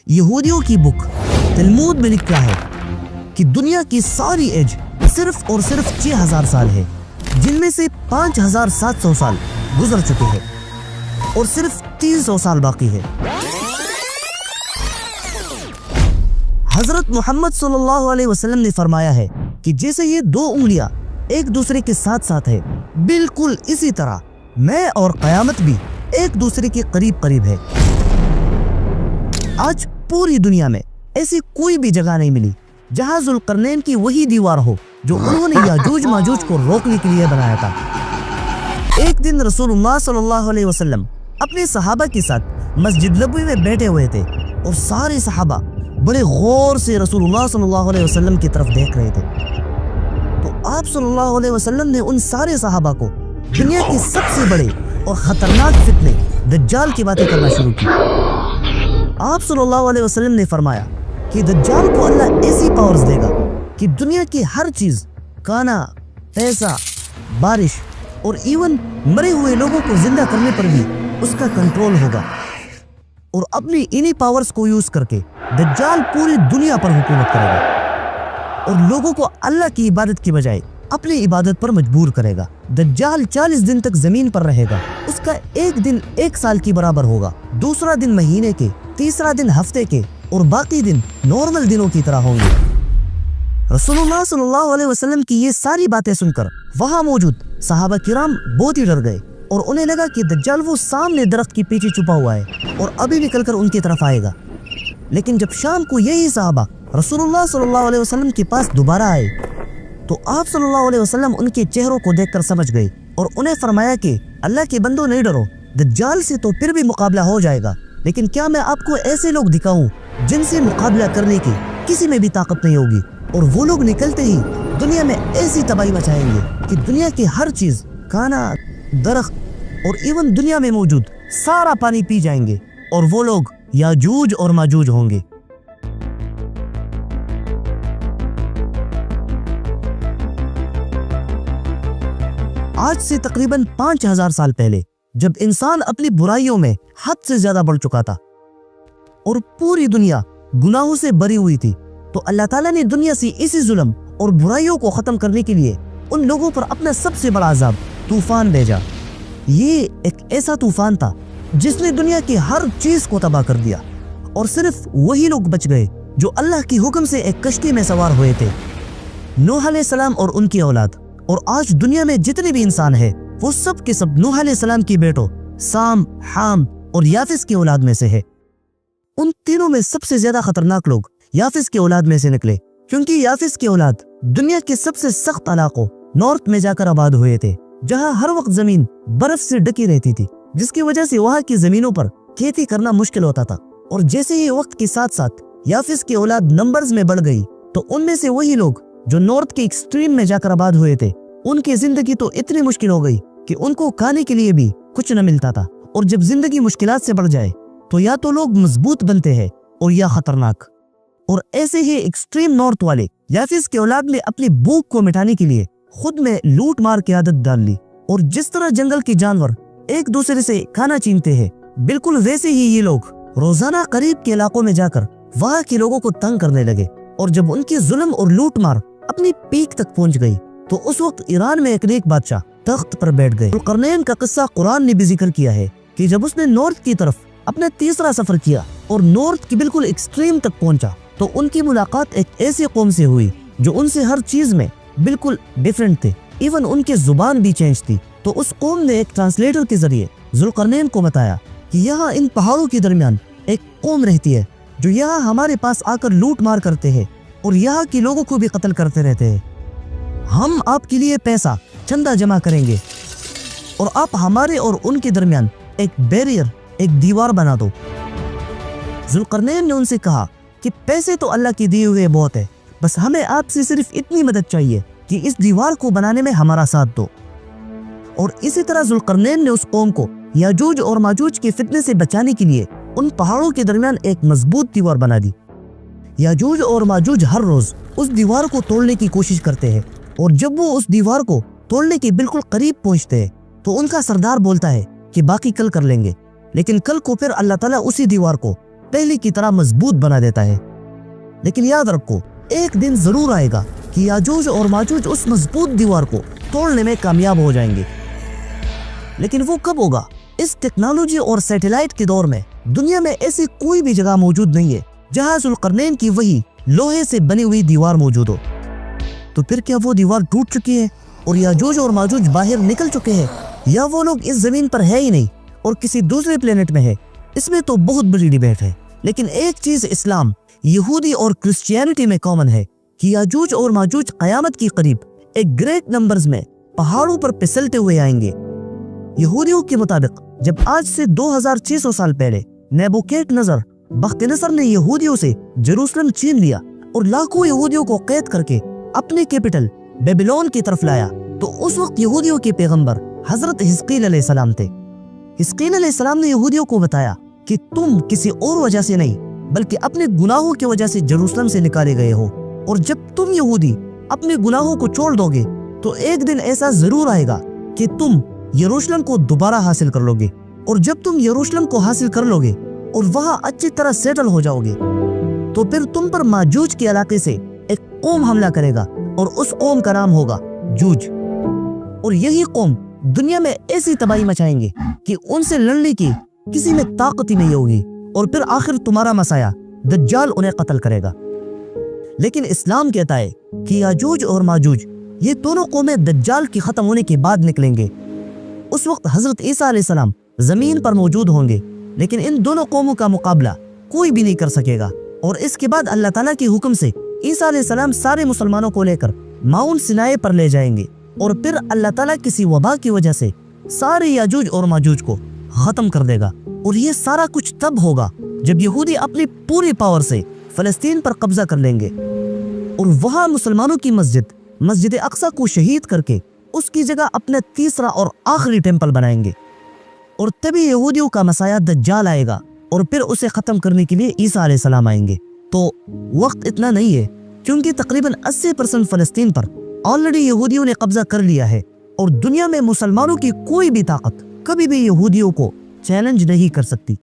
यहूदियों की बुक तलमूद में लिखा है कि दुनिया की सारी एज सिर्फ और सिर्फ 6000 साल है, जिनमें से 5700 साल गुजर चुके हैं और सिर्फ 300 साल बाकी है। हजरत मोहम्मद सल्लल्लाहु अलैहि वसल्लम ने फरमाया है कि जैसे ये दो उंगलियां एक दूसरे के साथ साथ है, बिल्कुल इसी तरह मैं और कयामत भी एक दूसरे के करीब करीब है। आज पूरी दुनिया में ऐसी कोई भी जगह नहीं मिली जहां जुल्करनैन की वही दीवार हो जो उन्होंने याजूज माजूज को रोकने के लिए बनाया था। एक दिन रसूलुल्लाह सल्लल्लाहु अलैहि वसल्लम अपने सहाबा के साथ मस्जिद नबवी में बैठे हुए थे और सारे सहाबा बड़े गौर से रसूलुल्लाह सल्लल्लाहु अलैहि वसल्लम की तरफ देख रहे थे। तो आप सल्लल्लाहु अलैहि वसल्लम ने उन सारे सहाबा को दुनिया के सबसे बड़े और खतरनाक फितने दज्जाल की बातें करना शुरू की। आप सल्लल्लाहु अलैहि वसल्लम ने फरमाया कि दज्जाल को अल्लाह ऐसी पावर्स देगा कि दुनिया की हर चीज, खाना, पैसा, बारिश और इवन मरे हुए लोगों को जिंदा करने पर भी उसका कंट्रोल होगा। और अपनी इन्हीं पावर्स को यूज करके दज्जाल पूरी दुनिया पर हुकूमत करेगा और लोगों को अल्लाह की इबादत की बजाय अपनी इबादत पर मजबूर करेगा। दज्जाल 40 दिन तक जमीन पर रहेगा। उसका एक दिन 1 साल की बराबर होगा, दूसरा दिन महीने के, तीसरा दिन हफ्ते के और बाकी दिन नॉर्मल दिनों की तरह होंगे। रसूलुल्लाह सल्लल्लाहु अलैहि वसल्लम की ये सारी बातें सुनकर वहां मौजूद सहाबा किराम बहुत ही डर गए और उन्हें लगा कि दज्जाल वो सामने दरख्त के पीछे छुपा हुआ है और अभी निकलकर उनकी तरफ आएगा। लेकिन जब शाम को यही सहाबा रसूलुल्लाह सल्लल्लाहु अलैहि वसल्लम के पास दोबारा आए तो आप सल्लल्लाहु अलैहि वसल्लम उनके चेहरों को देखकर समझ गए और उन्हें फरमाया कि अल्लाह के बंदो नहीं डरो, दज्जाल से तो फिर भी मुकाबला हो जाएगा, लेकिन क्या मैं आपको ऐसे लोग दिखाऊं जिनसे मुकाबला करने की किसी में भी ताकत नहीं होगी और वो लोग निकलते ही दुनिया में ऐसी तबाही मचाएंगे कि दुनिया की हर चीज, खाना, दरख्त और इवन दुनिया में मौजूद सारा पानी पी जाएंगे और वो लोग याजूज और माजूज होंगे। आज से तकरीबन 5000 साल पहले जब इंसान अपनी बुराइयों में हद से ज्यादा बढ़ चुका था और पूरी दुनिया गुनाहों से भरी हुई थी, तो अल्लाह ताला ने दुनिया से इसी जुल्म और बुराइयों को खत्म करने के लिए उन लोगों पर अपना सबसे बड़ा अजाब तूफान भेजा। ये एक ऐसा तूफान था जिसने दुनिया की हर चीज को तबाह कर दिया और सिर्फ वही लोग बच गए जो अल्लाह की हुक्म से एक कश्ती में सवार हुए थे, नूह अलैहिस्सलाम और उनकी औलाद। और आज दुनिया में जितने भी इंसान है वो सब के सब नूह अलैहिस्सलाम की बेटों साम, हाम और याफिस की औलाद में से है। उन तीनों में सबसे ज्यादा खतरनाक लोग याफिस की औलाद में से निकले, क्योंकि याफिस की औलाद दुनिया के सबसे सख्त इलाकों नॉर्थ में जाकर आबाद हुए थे, जहां हर वक्त जमीन बर्फ से ढकी रहती थी, जिसकी वजह से वहां की जमीनों पर खेती करना मुश्किल होता था। और जैसे ही वक्त के साथ साथ याफिस की औलाद नंबर्स में बढ़ गई तो उनमें से वही लोग जो नॉर्थ के एक्सट्रीम में जाकर आबाद हुए थे, उनकी जिंदगी तो इतनी मुश्किल हो गई कि उनको खाने के लिए भी कुछ न मिलता था। और जब जिंदगी मुश्किलात से बढ़ जाए तो या तो लोग मजबूत बनते हैं और या खतरनाक। और ऐसे ही एक्सट्रीम नॉर्थ वाले याफिस की औलाद ने अपनी भूख को मिटाने के लिए खुद में लूट मार की आदत डाल ली। और जिस तरह जंगल के जानवर एक दूसरे से खाना छीनते हैं, बिल्कुल वैसे ही ये लोग रोजाना करीब के इलाकों में जाकर वहां के लोगों को तंग करने लगे। और जब उनकी जुल्म और लूट मार अपनी पीक तक पहुंच गई तो उस वक्त ईरान में एक नेक बादशाह तख्त पर बैठ गए। जुल्करनैन का किस्सा कुरान ने भी जिक्र किया है कि जब उसने नॉर्थ की तरफ अपना तीसरा सफर किया और नॉर्थ की बिल्कुल एक्सट्रीम तक पहुंचा तो उनकी मुलाकात एक ऐसी कौम से हुई जो उनसे हर चीज में बिल्कुल डिफरेंट थे, इवन उनकी जुबान भी चेंज थी। तो उस कौम ने एक ट्रांसलेटर के जरिए जुल्करनैन को बताया कि यहाँ इन पहाड़ों के दरमियान एक कौम रहती है जो यहाँ हमारे पास आकर लूट मार करते हैं और यहाँ के लोगों को भी कत्ल करते रहते हैं। हम आपके लिए पैसा चंदा जमा करेंगे और आप हमारे और उनके दरमियान एक बैरियर, एक दीवार बना दो। जुल्करनैन ने उनसे कहा कि पैसे तो अल्लाह की दिए हुए बहुत है, बस हमें आपसे सिर्फ इतनी मदद चाहिए कि इस दीवार को बनाने में हमारा साथ दो। और इसी तरह जुल्करनैन ने उस कौम को याजूज और माजूज के फितने से बचाने के लिए उन पहाड़ों के दरमियान एक मजबूत दीवार बना दी। याजूज और माजूज हर रोज उस दीवार को तोड़ने की कोशिश करते हैं और जब वो उस दीवार को तोड़ने के बिल्कुल करीब पहुंचते हैं तो उनका सरदार बोलता है कि बाकी कल कर लेंगे। लेकिन कल को फिर अल्लाह ताला उसी दीवार को पहले की तरह मजबूत बना देता है। लेकिन याद रखो, एक दिन जरूर आएगा कि याजूज और माजूज उस मजबूत दीवार को तोड़ने में कामयाब हो जाएंगे। लेकिन वो कब होगा? इस टेक्नोलॉजी और सैटेलाइट के दौर में दुनिया में ऐसी कोई भी जगह मौजूद नहीं है जहां जुल्करनैन की वही लोहे से बनी हुई दीवार मौजूद हो। तो फिर क्या वो दीवार टूट चुकी है और याजूज और माजूज बाहर निकल चुके हैं, या वो लोग इस जमीन पर है ही नहीं और किसी दूसरे प्लेनेट में है? इसमें तो बहुत बड़ी डिबेट है। लेकिन एक चीज इस्लाम, यहूदी और क्रिश्चियनिटी में कॉमन है कि याजूज और माजूज कयामत की करीब एक ग्रेट नंबर्स में पहाड़ों पर फिसलते हुए आएंगे। यहूदियों के मुताबिक जब आज से 2600 साल पहले नेबुकदनेस्सर बख्तियार ने यहूदियों से जेरूसलम छीन लिया और लाखों यहूदियों को कैद करके अपने कैपिटल बेबीलोन की तरफ लाया, तो उस वक्त यहूदियों के पैगंबर हजरत हिजकील अलैहिस्सलाम थे। हिजकील अलैहिस्सलाम ने यहूदियों को बताया कि तुम किसी और वजह से नहीं बल्कि अपने गुनाहों की वजह से जेरूसलम से निकाले गए हो, और जब तुम यहूदी अपने गुनाहों को छोड़ दोगे तो एक दिन ऐसा जरूर आएगा कि तुम यरूशलेम को दोबारा हासिल कर लोगे, और जब तुम यरूशलेम को हासिल कर लोगे और वहां अच्छी तरह सेटल हो जाओगे तो फिर तुम पर माजूज के इलाके से एक कौम हमला करेगा और उस कौम का नाम होगा जूज। और यही कौम दुनिया में ऐसी तबाही मचाएंगे कि उनसे लड़ने की किसी में ताकत ही नहीं होगी, और फिर आखिर तुम्हारा मसाया दज्जाल उन्हें कत्ल करेगा। लेकिन इस्लाम कहता है कि याजूज और माजूज ये दोनों कौमें दज्जाल के खत्म होने के बाद निकलेंगे। उस वक्त हजरत ईसा अलैहिस्सलाम जमीन पर मौजूद होंगे, लेकिन इन दोनों कौमों का मुकाबला कोई भी नहीं कर सकेगा। और इसके बाद अल्लाह ताला के हुक्म से ईसा अलैहिस्सलाम सारे मुसलमानों को लेकर माउंट सिनाई पर ले जाएंगे, और फिर अल्लाह ताला किसी वबा की वजह से सारे याजूज और माजूज को खत्म कर देगा। और ये सारा कुछ तब होगा जब यहूदी अपनी पूरी पावर से फलस्तीन पर कब्जा कर लेंगे और वहां मुसलमानों की मस्जिद अक्सा को शहीद करके उसकी जगह अपना तीसरा और आखिरी टेंपल बनाएंगे। और तभी यहूदियों का मसाया दज्जाल आएगा और फिर उसे खत्म करने के लिए ईसा अलैहिस्सलाम आएंगे। तो वक्त इतना नहीं है, क्योंकि तकरीबन 80% फलस्तीन पर ऑलरेडी यहूदियों ने कब्जा कर लिया है, और दुनिया में मुसलमानों की कोई भी ताकत कभी भी यहूदियों को चैलेंज नहीं कर सकती।